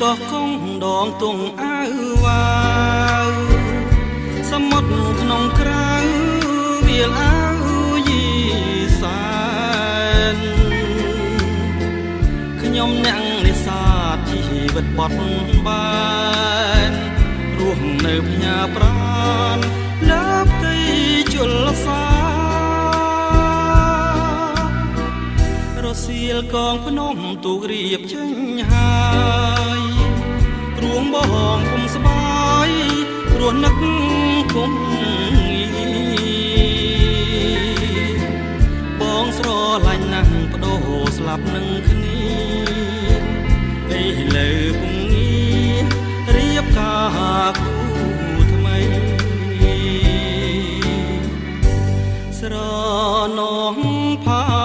ក៏គង់ដងទងអើវ៉ាវសមុទ្រក្នុងក្រៅវាលអើយីសានខ្ញុំអ្នកនេសាទជីវិតបត់បានរស់នៅផ្ញើប្រាណលើផ្ទៃជលសារសៀលកងភ្នំទូករៀបចេញហើយព្រួងបងគុំស្បាយព្រោះនឹកគុំបងស្រឡាញ់ណាស់បដូរស្លាប់នឹងគ្នាឥឡូវពុំងាររៀបការគូថ្មីស្រណងផា